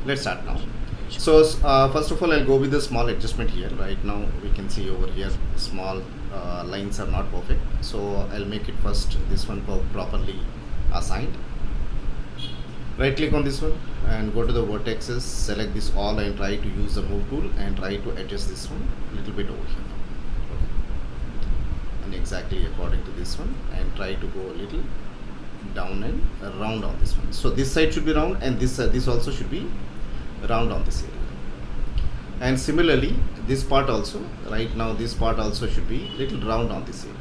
Let's start now. So first of all, I'll go with the small adjustment here. Right now we can see over here small lines are not perfect, so I'll make it first this one properly assigned. Right click on this one and go to the vertexes, select this all and try to use the move tool and try to adjust this one a little bit over here. Okay. And exactly according to this one, and try to go a little down and round on this one. So this side should be round, and this also should be round on this area. And similarly this part also, right now this part also should be little round on this area.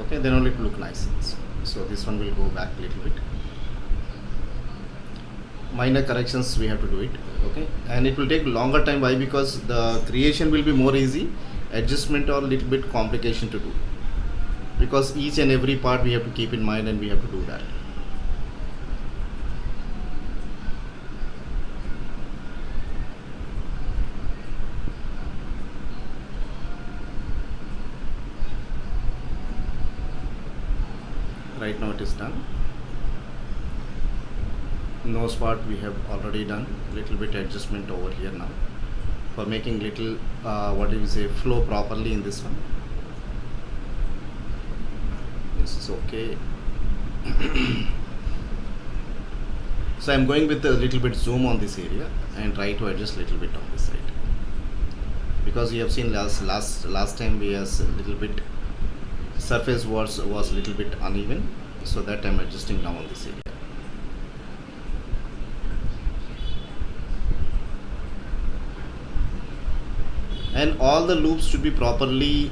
Okay, then only it will look nice. So this one will go back a little bit. Minor corrections we have to do it. Okay, and it will take longer time. Why? Because the creation will be more easy, adjustment or little bit complication to do, because each and every part we have to keep in mind and we have to do that. Right now it is done. Nose part we have already done. Little bit adjustment over here now for making little what do you say, flow properly in this one. This is okay. So I'm going with a little bit zoom on this area and try to adjust little bit on this side, because you have seen last time we has a little bit surface was a little bit uneven, so that I'm adjusting now on this area. And all the loops should be properly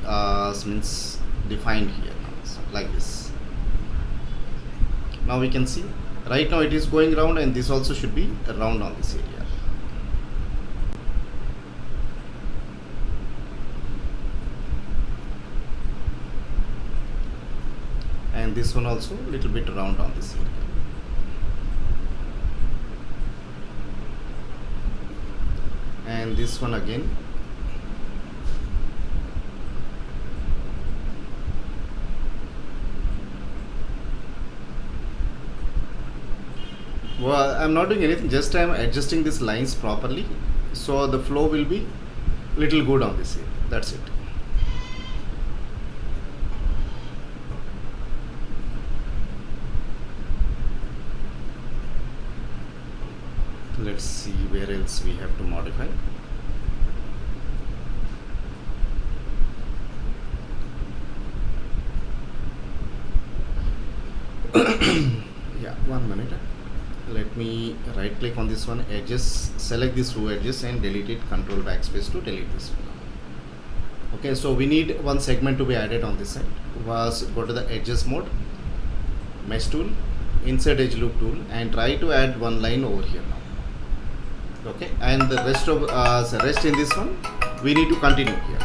means defined here now, so like this. Now we can see right now it is going round, and this also should be round on this area. And this one also little bit round on this area. And this one again. Well, I'm not doing anything, just I'm adjusting these lines properly, so the flow will be little good on this area. That's it. Let's see where else we have to modify. Yeah, 1 minute. Let me right click on this one, edges, select this row edges and delete it, control backspace to delete this one. Okay, so we need one segment to be added on this side. Was go to the edges mode, mesh tool, insert edge loop tool, and try to add one line over here now. Okay, and the rest of rest in this one we need to continue here.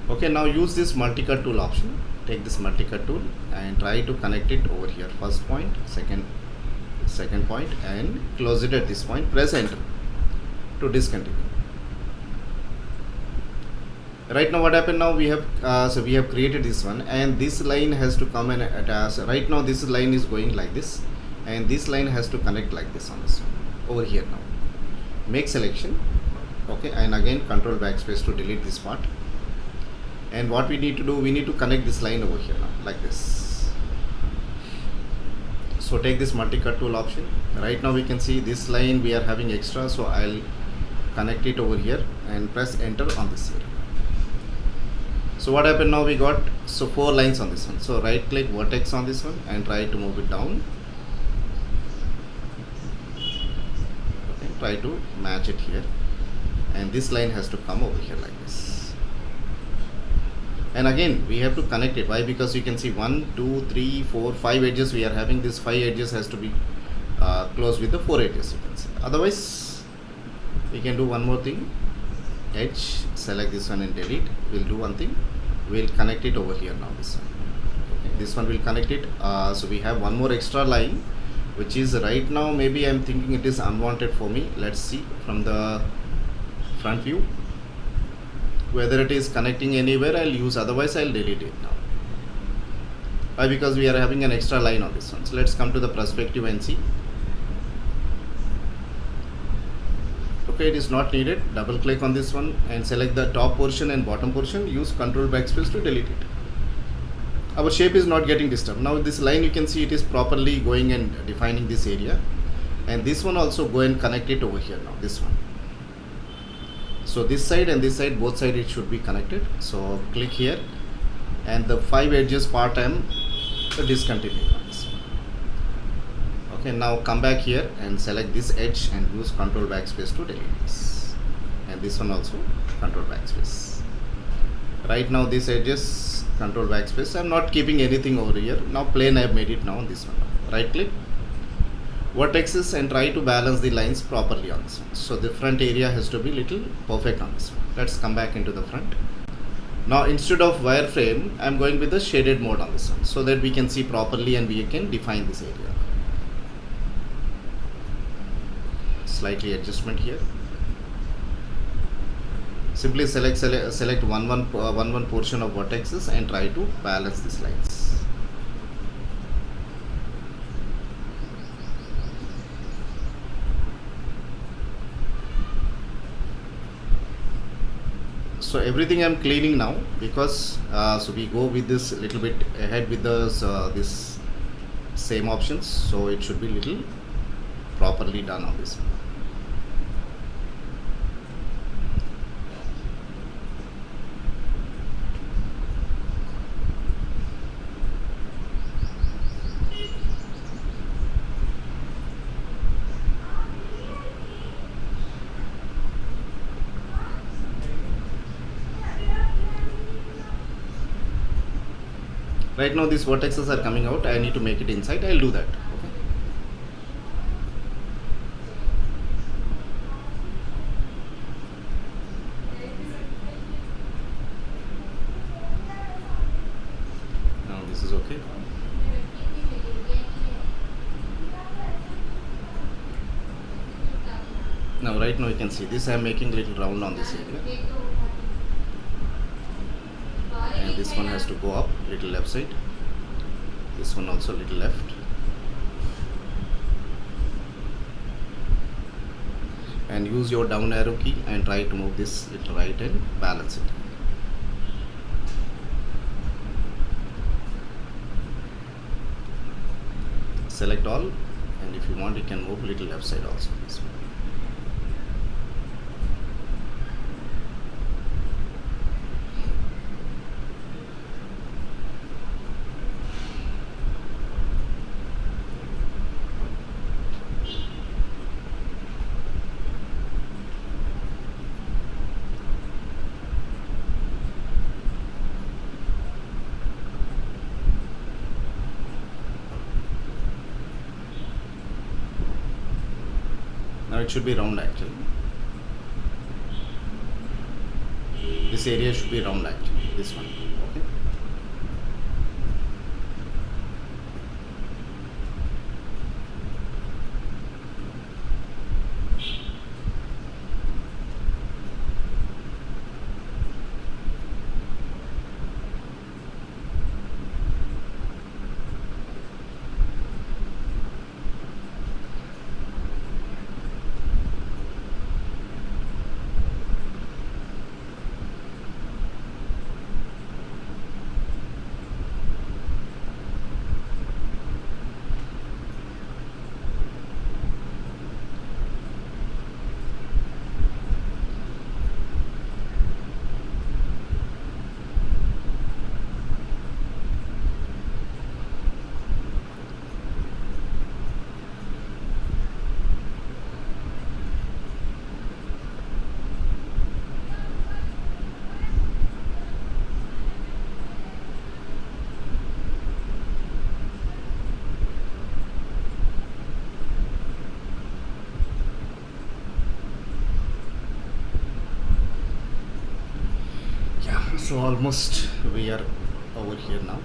Okay, now use this multi-cut tool option. Take this multi-cut tool and try to connect it over here, first point, second point, and close it at this point. Press enter to discontinue. Right now what happened, now we have so we have created this one, and this line has to come and attach. Right now this line is going like this, and this line has to connect like this on this one over here. Now make selection. Okay, and again control backspace to delete this part. And what we need to do, we need to connect this line over here now like this. So take this multi-cut tool option. Right now we can see this line we are having extra, so I'll connect it over here and press enter on this area. So what happened, now we got 4 lines on this one. So right click vertex on this one and try to move it down. Okay, try to match it here, and this line has to come over here like this. And again we have to connect it. Why? Because you can see 1 2 3 4 5 edges we are having. This 5 edges has to be closed with the 4 edges, you can see. Otherwise we can do one more thing, edge, select this one and delete. We'll do one thing, we'll connect it over here now, this one. Okay, this one will connect it. So we have one more extra line, which is right now maybe I'm thinking it is unwanted for me. Let's see from the front view. Whether it is connecting anywhere, I'll use, otherwise I'll delete it now. Why? Because we are having an extra line on this one. So let's come to the perspective and see. Okay, it is not needed. Double click on this one and select the top portion and bottom portion. Use Control Backspace to delete it. Our shape is not getting disturbed. Now this line, you can see it is properly going and defining this area, and this one also go and connect it over here now, this one. So this side and this side, both sides it should be connected. So click here, and the 5 edges part I am discontinuing on this one. Okay, now come back here and select this edge and use Control Backspace to delete this, and this one also Control Backspace. Right now this edges, Control Backspace. I am not keeping anything over here. Now plane I have made it now on this one. Right click, vertices, and try to balance the lines properly on this one. So the front area has to be little perfect on this one. Let's come back into the front. Now instead of wireframe, I am going with the shaded mode on this one, so that we can see properly and we can define this area. Slightly adjustment here. Simply select one portion of vertices and try to balance these lines. So everything I am cleaning now, because so we go with this little bit ahead with this same options, so it should be little properly done on this one. Right now these vertices are coming out. I need to make it inside. I'll do that. Okay. Now this is okay. Now right now you can see this. I am making little round on this area. And this one has to go up little left side, this one also little left, and use your down arrow key and try to move this little right and balance it. Select all, and if you want you can move little left side also, this one. Now it should be round actually. This area should be round actually, this one. Okay. So almost we are over here now.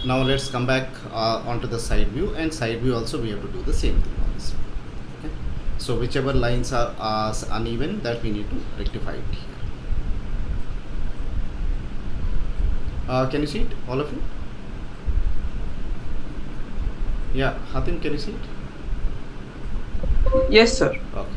Now let's come back onto the side view, and side view also we have to do the same thing on this one. Okay. So whichever lines are uneven, that we need to rectify it here. Can you see it, all of you? Yeah, Hatim, can you see it? Yes, sir. Okay.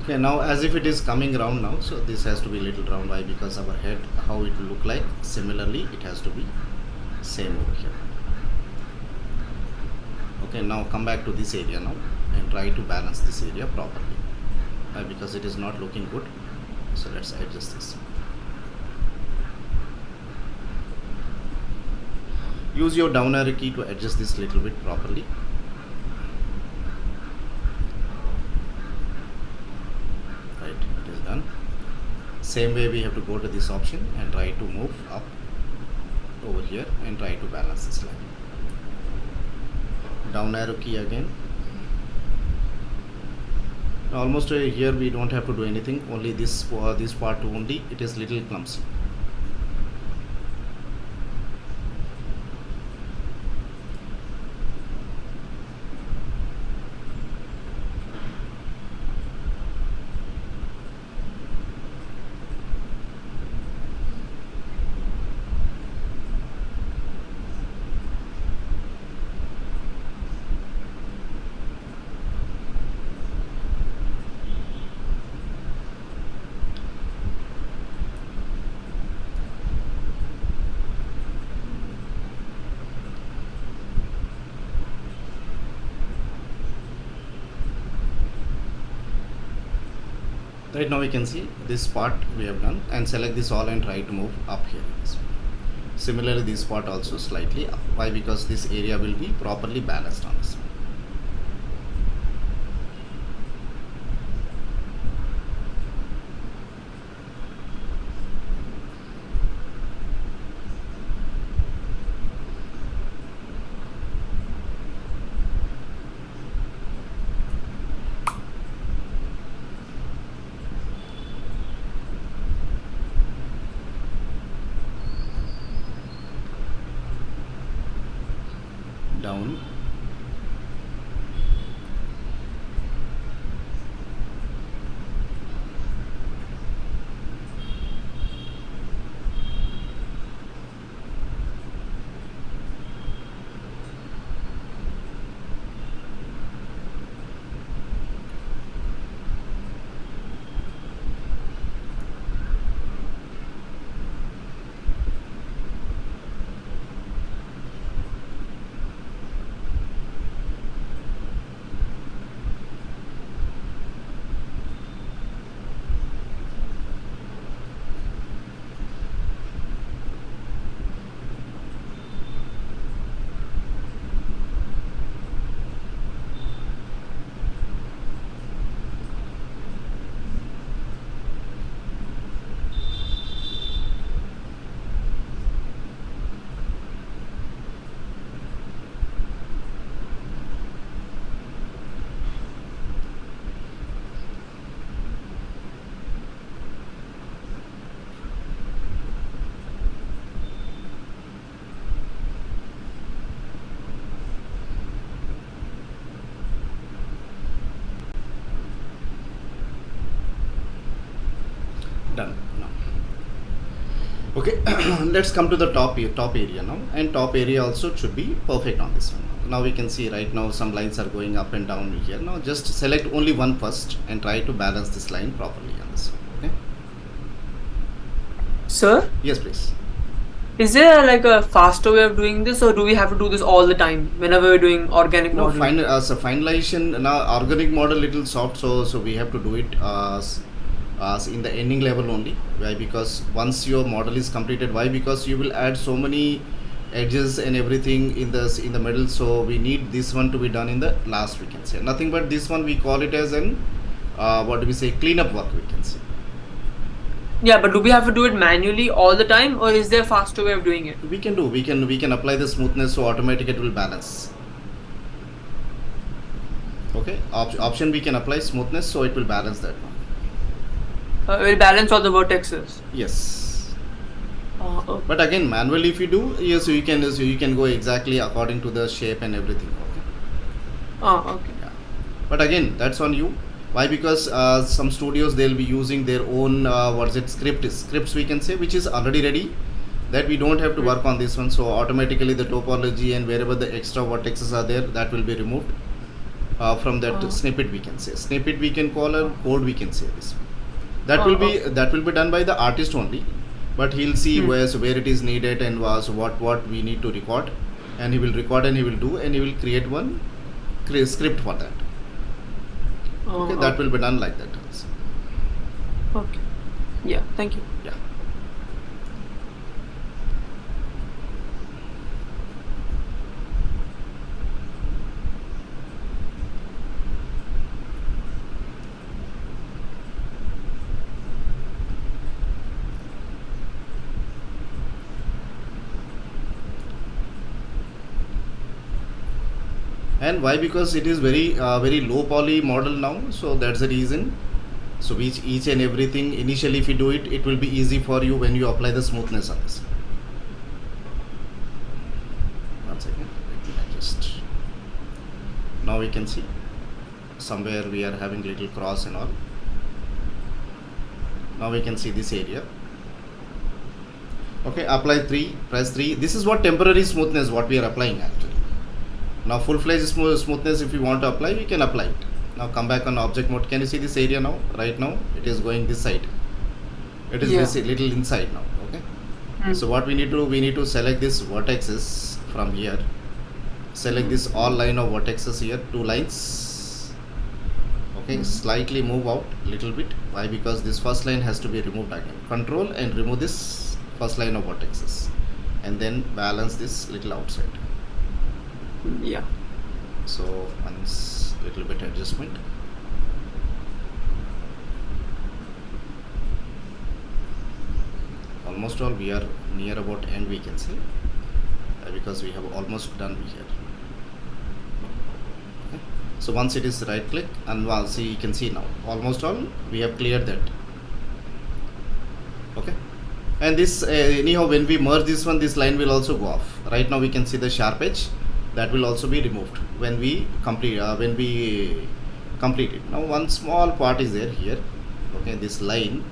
Okay, now as if it is coming round now, so this has to be little round. Why? Because our head, how it will look like, similarly it has to be same over here. Okay, now come back to this area now and try to balance this area properly. Why? Because it is not looking good. So let's adjust this. Use your down arrow key to adjust this little bit properly. Right, it is done. Same way we have to go to this option and try to move up over here and try to balance this line. Down arrow key again. Almost here we don't have to do anything, only this part only, it is little clumsy. Right now we can see this part we have done, and select this all and try to move up here. Similarly this part also slightly up. Why? Because this area will be properly balanced on this one. Down, done now. Okay, let's come to the top area now, and top area also should be perfect on this one. Now we can see right now some lines are going up and down here. Now just select only one first and try to balance this line properly on this one. Okay. Sir, Yes, please. is there like a faster way of doing this, or do we have to do this all the time whenever we're doing organic No, modeling? final as a finalization now organic model little soft, so we have to do it as in the ending level only. Why? Because once your model is completed, why? Because you will add so many edges and everything in the middle, so we need this one to be done in the last, we can say. Nothing but this one we call it as an what do we say, cleanup work, we can say. Yeah, but do we have to do it manually all the time, or is there a faster way of doing it? We can apply the smoothness, so automatic it will balance. Okay, option we can apply smoothness, so it will balance that one. We'll balance all the vertexes. Yes. Okay. But again, manually if you do, yes, you can go exactly according to the shape and everything. Okay. Okay. Yeah. But again, that's on you. Why? Because some studios they'll be using their own scripts, we can say, which is already ready. That we don't have to work on this one. So automatically the topology and wherever the extra vertexes are there, that will be removed from that snippet, we can say. Snippet we can call a code, we can say this. That will be done by the artist only, but he'll see where it is needed and what we need to record, and he will record and he will do and he will create one script for that. Okay, that will be done like that also. Okay. Yeah, thank you. Yeah. And why? Because it is very low poly model now, so that's the reason. So each and everything initially if you do it, it will be easy for you when you apply the smoothness on this. One second, let me adjust. Now we can see somewhere we are having little cross and all. Now we can see this area. Okay, apply 3, press 3. This is what temporary smoothness what we are applying actually. Now full-fledged smoothness if you want to apply, we can apply it. Now come back on object mode. Can you see this area now? Right now it is going this side. It is this little inside now. Okay. So what we need to select this vertexes from here. Select this all line of vertexes here, 2 lines. Okay, slightly move out little bit. Why? Because this first line has to be removed again. Control and remove this first line of vertexes, and then balance this little outside. Yeah. So once little bit adjustment. Almost all we are near about end, we can say, because we have almost done here. Okay. So once it is right click and see, you can see now almost all we have cleared that. Okay. And this anyhow when we merge this one, this line will also go off. Right now we can see the sharp edge. That will also be removed when we complete it. Now one small part is there here. Okay, this line,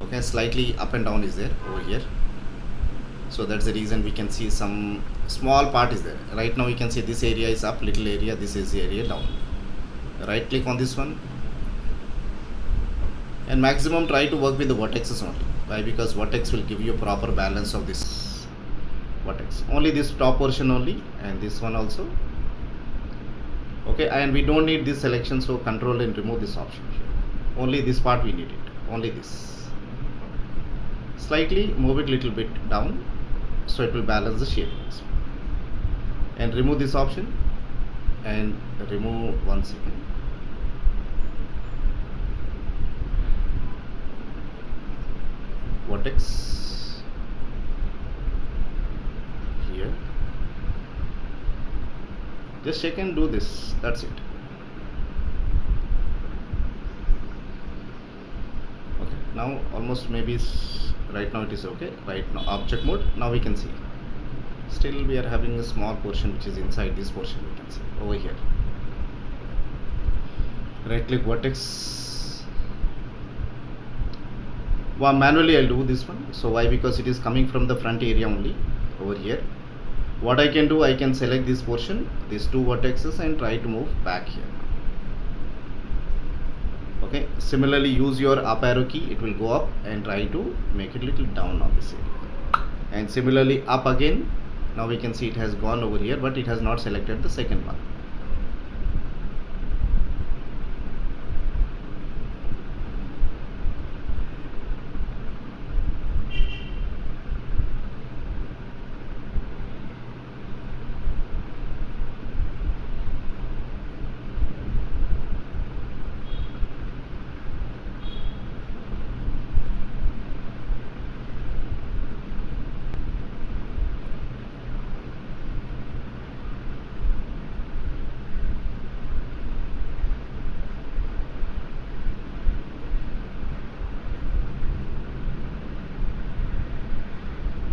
okay, slightly up and down is there over here. So that's the reason we can see some small part is there. Right now we can see this area is up, little area, this is the area down. Right click on this one, and maximum try to work with the vertexes only. Why? Because vertex will give you a proper balance of this vertex. Only this top portion only, and this one also. Okay, and we don't need this selection, so control and remove this option here. Only this part we need it. Only this. Slightly move it little bit down, so it will balance the shadings. And remove this option, and remove one second. Vertex here. Just check and do this. That's it. Okay. Now almost maybe right now it is okay. Right now object mode. Now we can see. Still we are having a small portion which is inside this portion. We can see over here. Right click vertex. Well, manually I'll do this one. So why? Because it is coming from the front area only over here. What I can do, I can select this portion, these 2 vertexes, and try to move back here. Okay, Okay, similarly use your up arrow key, it will go up, and try to make it little down on this area, and similarly up again. Now we can see it has gone over here, but it has not selected the second one.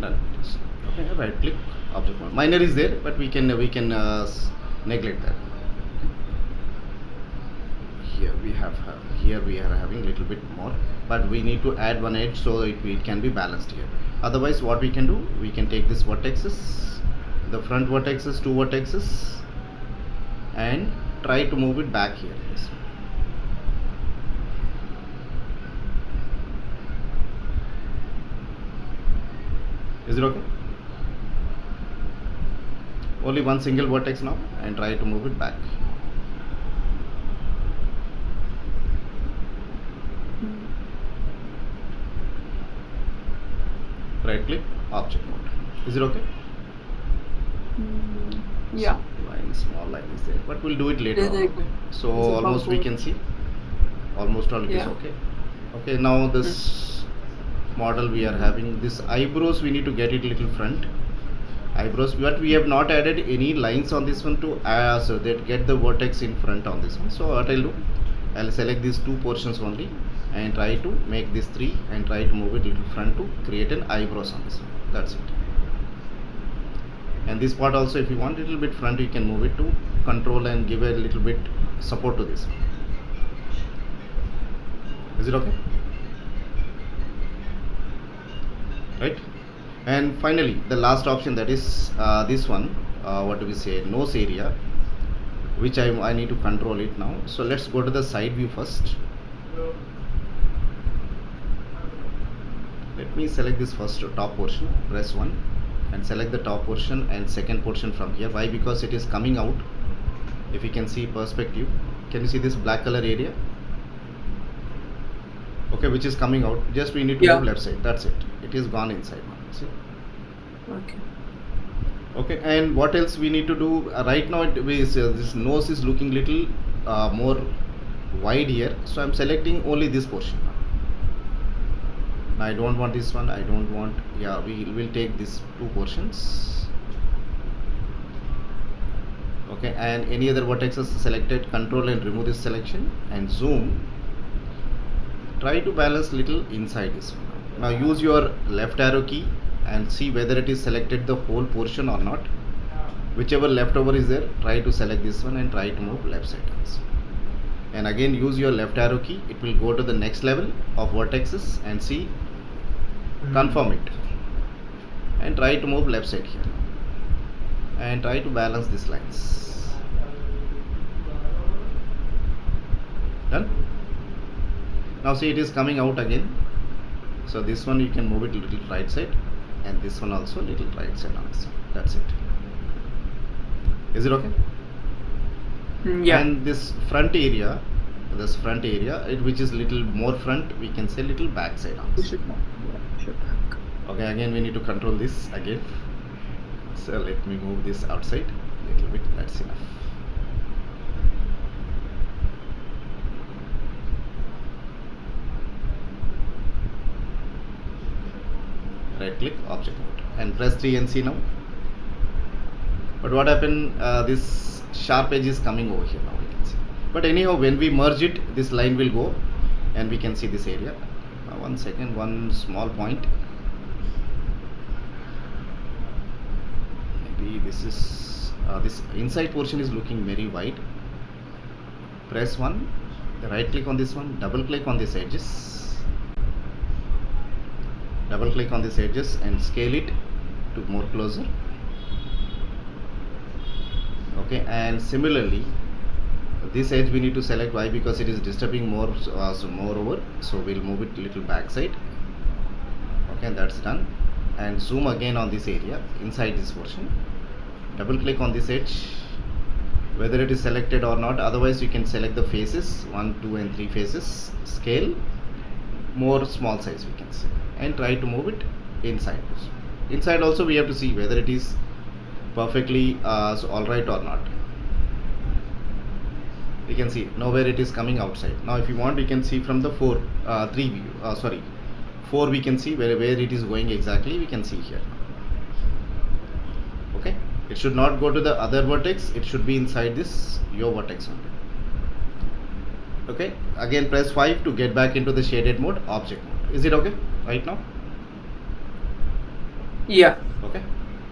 Done. Okay, right click, object mode. Minor is there, but we can neglect that. Here we have here we are having little bit more, but we need to add one edge so it can be balanced here. Otherwise, what we can do, we can take this vertexes, the front vertexes, two vertexes, and try to move it back here. Yes. Is it okay? Only one single vertex now, and try to move it back. Right click, object mode. Is it okay? Yeah. Small line is there, but we'll do it later on. There's Okay. So there's a almost we bumper. can see, almost all it is Yeah. okay. Okay, now this model we are having, this eyebrows we need to get it little front. Eyebrows, but we have not added any lines on this one to so that get the vertex in front on this one. So what I'll do, I'll select these two portions only and try to make this three and try to move it little front to create an eyebrows on this one. That's it. And this part also, if you want a little bit front, you can move it to control and give a little bit support to this. Is it okay? Right? And finally, the last option, that is this one, what do we say, nose area, which I need to control it now. So let's go to the side view first. Let me select this first top portion, press 1 and select the top portion and second portion from here. Why? Because it is coming out. If you can see perspective, can you see this black color area? Okay, which is coming out. Just we need to move left side. That's it. It is gone inside now. See? Okay. Okay, and what else we need to do? Right now, this nose is looking little more wide here. So I'm selecting only this portion. Now I don't want this one. I don't want. Yeah, we will take these two portions. Okay, and any other vertexes selected, control and remove this selection and zoom. Try to balance little inside this one. Now use your left arrow key and see whether it is selected the whole portion or not. Whichever leftover is there, try to select this one and try to move left side on this. And again use your left arrow key, it will go to the next level of vertexes and see, confirm it and try to move left side here and try to balance these lines. Done? Now see, it is coming out again. So this one you can move it little right side and this one also little right side on this one. That's it. Is it okay? Yeah. And this front area, which is little more front, we can say little back side on this. Okay, again we need to control this again. So let me move this outside a little bit. That's enough. Right click, object mode and press 3 and see now. But what happened, this sharp edge is coming over here now, we can see. But anyhow, when we merge it, this line will go and we can see this area. One second, one small point. Maybe this is this inside portion is looking very wide. Press 1, right click on this one, double click on these edges. Double click on these edges and scale it to more closer. Okay, and similarly This edge we need to select. Why? Because it is disturbing more, moreover. So we'll move it little backside. Okay, that's done. And zoom again on this area inside this portion. Double click on this edge, whether it is selected or not. Otherwise you can select the faces, 1, 2 and 3 faces, scale, more small size we can say, and try to move it inside. Inside also we have to see whether it is perfectly alright or not. You can see nowhere it is coming outside. Now if you want, we can see from the 4 we can see where it is going exactly. We can see here. Okay, it should not go to the other vertex, it should be inside this your vertex only. Okay, again press 5 to get back into the shaded mode, object mode. Is it okay right now? Yeah. Okay,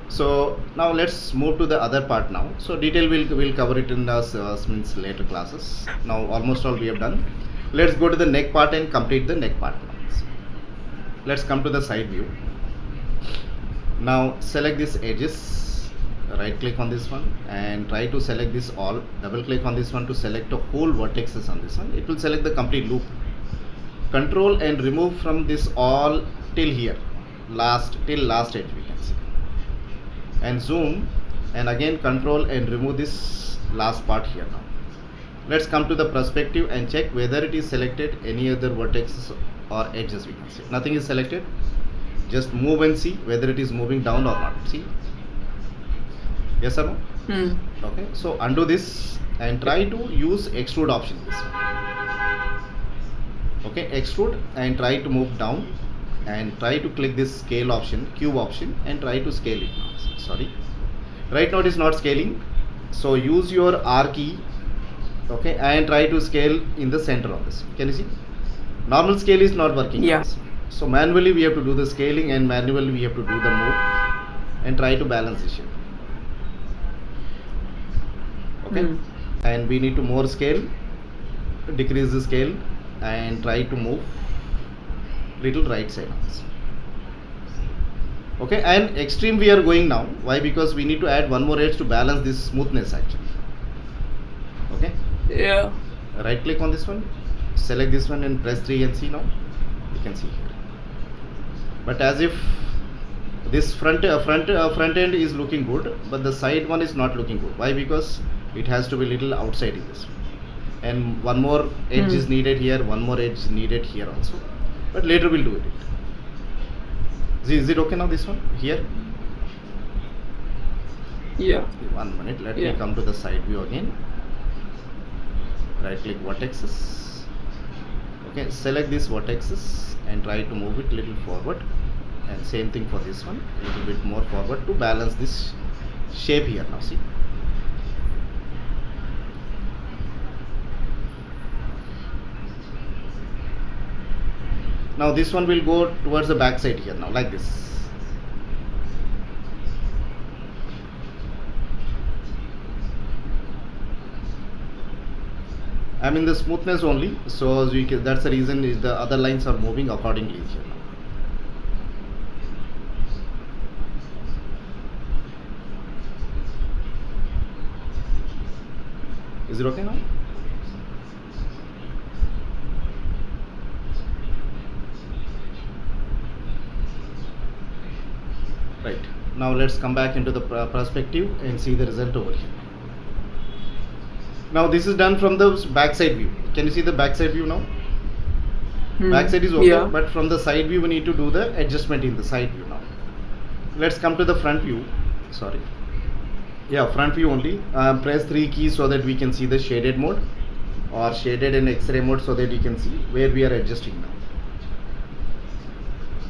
so now let's move to the other part now. So detail we'll cover it in the means later classes. Now almost all we have done. Let's go to the neck part and complete the neck part now. Let's come to the side view. Now select these edges, right click on this one and try to select this all. Double click on this one to select the whole vertexes on this one. It will select the complete loop. Control and remove from this all till here, till last edge we can see, and zoom, and again control and remove this last part here. Now let's come to the perspective and check whether it is selected any other vertexes or edges. We can see nothing is selected. Just move and see whether it is moving down or not. See, yes or no? Okay, so undo this and try to use extrude option, this one. Okay, extrude and try to move down and try to click this scale option, cube option, and try to scale it now. Sorry, right now it is not scaling, so use your R key. Okay, and try to scale in the center of this. Can you see? Normal scale is not working. Yeah. So manually we have to do the scaling, and manually we have to do the move and try to balance the shape. Okay, and we need to more scale, decrease the scale, and try to move little right side. Okay, and extreme we are going now. Why? Because we need to add one more edge to balance this smoothness actually. Okay. Yeah. Right click on this one, select this one and press 3 and see. Now you can see here. But as if this front end is looking good, but the side one is not looking good. Why? Because it has to be little outside in this, and one more edge is needed here, one more edge needed here also, but later we'll do it. Is it okay now, this one here? Yeah. 1 minute, let me come to the side view again. Right click vertexes. Okay, select these vertexes and try to move it little forward, and same thing for this one, a little bit more forward to balance this shape here. Now see, now this one will go towards the back side here, now like this. I'm in the smoothness only, so as that's the reason is the other lines are moving accordingly here now. Is it okay now? Right, now let's come back into the perspective and see the result over here. Now this is done from the back side view. Can you see the back side view now? Back side is okay, but from the side view we need to do the adjustment in the side view now. Let's come to the front view. Sorry, yeah, front view only. Press 3 keys so that we can see the shaded mode or shaded and X-ray mode, so that you can see where we are adjusting now.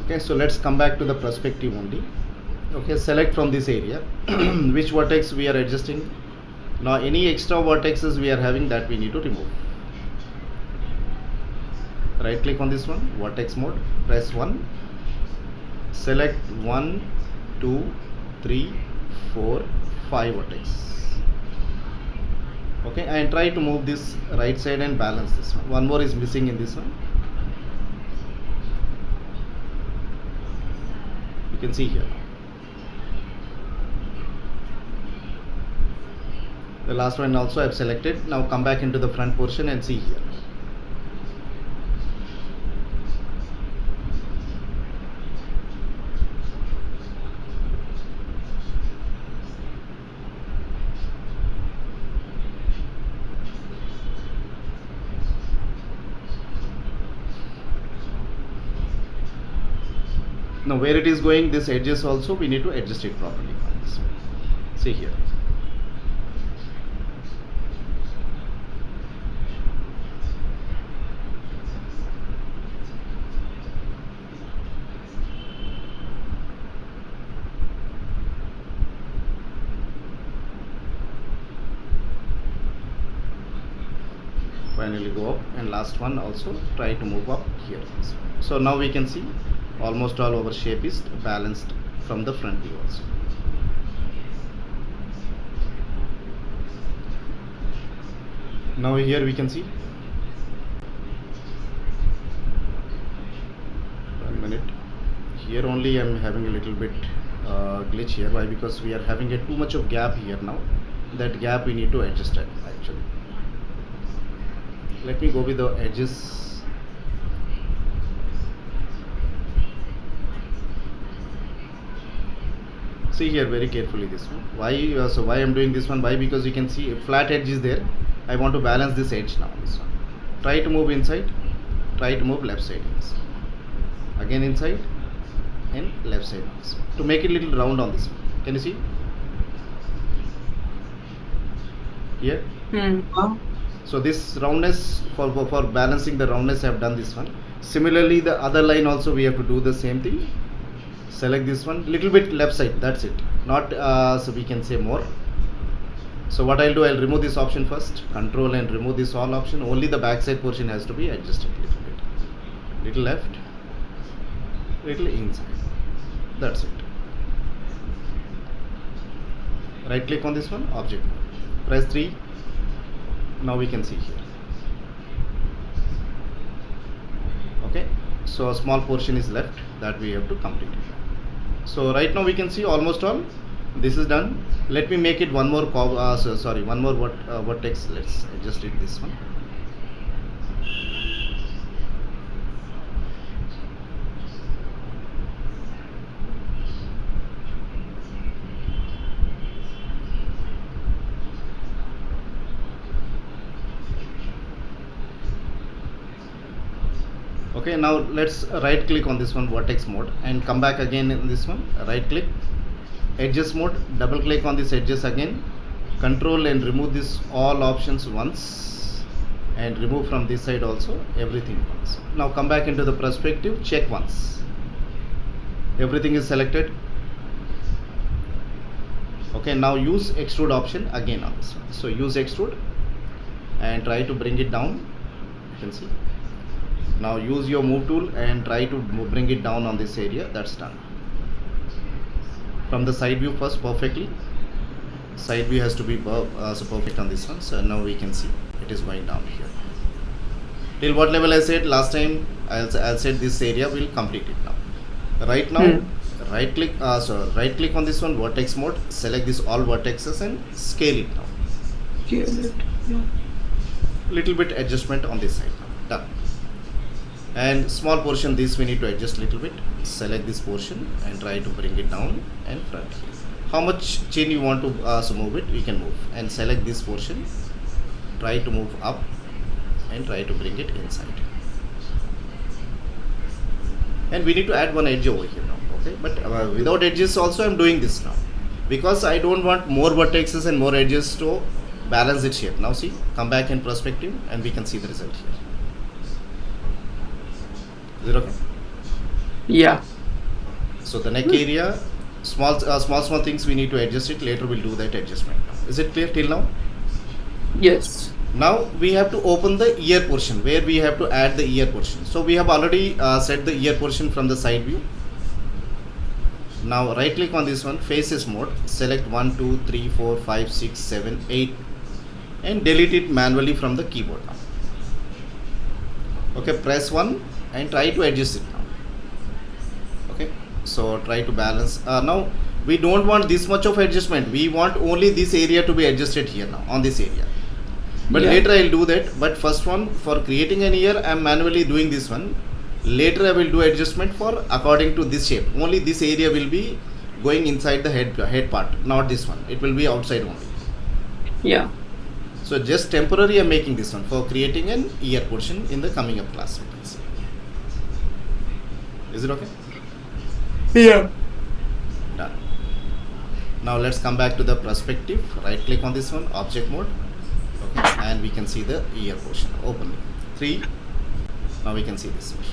Okay, so let's come back to the perspective only. Okay, select from this area which vertex we are adjusting. Now any extra vertexes we are having, that we need to remove. Right click on this one, vertex mode, press 1, select 1, 2, 3, 4, 5 vertex. Okay, and try to move this right side and balance this one. One more is missing in this one. You can see here. The last one also I've selected. Now come back into the front portion and see here. Now where it is going, this edges also we need to adjust it properly. See here. Finally go up, and last one also try to move up here. So now we can see almost all our shape is balanced from the front view also. Now here we can see, 1 minute, here only I am having a little bit glitch here. Why? Because we are having a too much of gap here now. That gap we need to adjust it actually. Let me go with the edges. See here very carefully this one. Why? So why I'm doing this one? Why? Because you can see a flat edge is there. I want to balance this edge now. This one. Try to move inside. Try to move left side. Again inside and left side to make it little round on this one. Can you see? Here. So this roundness, for balancing the roundness, I have done this one. Similarly, the other line also we have to do the same thing. Select this one, little bit left side, that's it. Not so we can say more. So what I'll do, I'll remove this option first. Control and remove this all option. Only the back side portion has to be adjusted a little bit. Little left, little inside. That's it. Right click on this one, object mode. Press 3. Now we can see here. Okay, so a small portion is left that we have to complete it. So right now we can see almost all this is done. Let me make it one more one more vertex. Let's adjust it this one. Okay, now let's right click on this one, vertex mode, and come back again in this one. Right click, edges mode, double click on this edges again, control and remove this all options once, and remove from this side also everything once. Now come back into the perspective, check once. Everything is selected. Okay, now use extrude option again on this one. So use extrude and try to bring it down. You can see. Now use your move tool and try to bring it down on this area. That's done. From the side view first, perfectly. Side view has to be so perfect on this one. So now we can see it is going down here. Till what level I said last time? I'll said this area will complete it now. Right now, right click. Right click on this one, vertex mode. Select this all vertexes and scale it now. Scale it. Yeah. Little bit adjustment on this side now. Done. And small portion, this we need to adjust little bit. Select this portion and try to bring it down and front. How much chain you want to move it, we can move. And select this portion, try to move up and try to bring it inside. And we need to add one edge over here now. Okay, but without edges also I'm doing this now, because I don't want more vertexes and more edges to balance it here. Now see, come back in perspective and we can see the result here. Is it okay? Yeah. So the neck area, small things we need to adjust it. Later we'll do that adjustment. Is it clear till now? Yes. Now we have to open the ear portion, where we have to add the ear portion. So we have already set the ear portion from the side view. Now right click on this one, faces mode. Select 1, 2, 3, 4, 5, 6, 7, 8 and delete it manually from the keyboard now. Okay, press 1 and try to adjust it now. Okay, so try to balance. Now We don't want this much of adjustment. We want only this area to be adjusted here now on this area. But Yeah. later I will do that. But first one, for creating an ear, I am manually doing this one. Later I will do adjustment for according to this shape. Only this area will be going inside the head part, not this one. It will be outside only. Yeah. So just temporary I am making this one for creating an ear portion in the coming up class. We can see. Is it okay? Yeah. Done. Now let's come back to the perspective. Right click on this one, object mode. Okay, and we can see the ear portion openly. 3. Now we can see this one.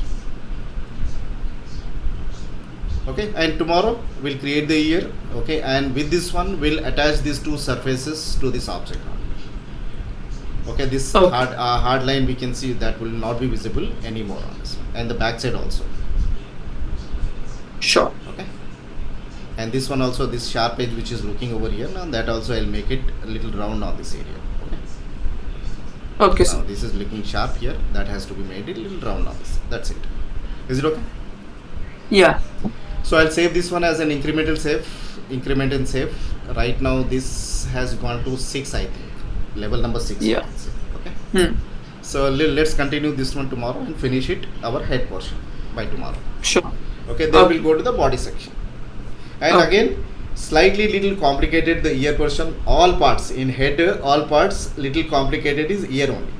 Okay, and tomorrow we'll create the ear. Okay, and with this one we'll attach these two surfaces to this object. Okay, this Okay. hard line we can see that will not be visible anymore on this one, and the back side also. Sure. Okay, and this one also, this sharp edge which is looking over here, now that also I'll make it a little round on this area. Okay, Okay, now sir. this is looking sharp here, that has to be made a little round on this. That's it. Is it okay? Yeah. So I'll save this one as an incremental save, increment and save. Right now this has gone to 6, I think, level number 6. Yeah. Okay, Hmm. so let's continue this one tomorrow and finish it, our head portion, by tomorrow. Sure. Okay, then Okay. we'll go to the body section. And Okay. again, slightly little complicated the ear portion. All parts in head, all parts little complicated is ear only.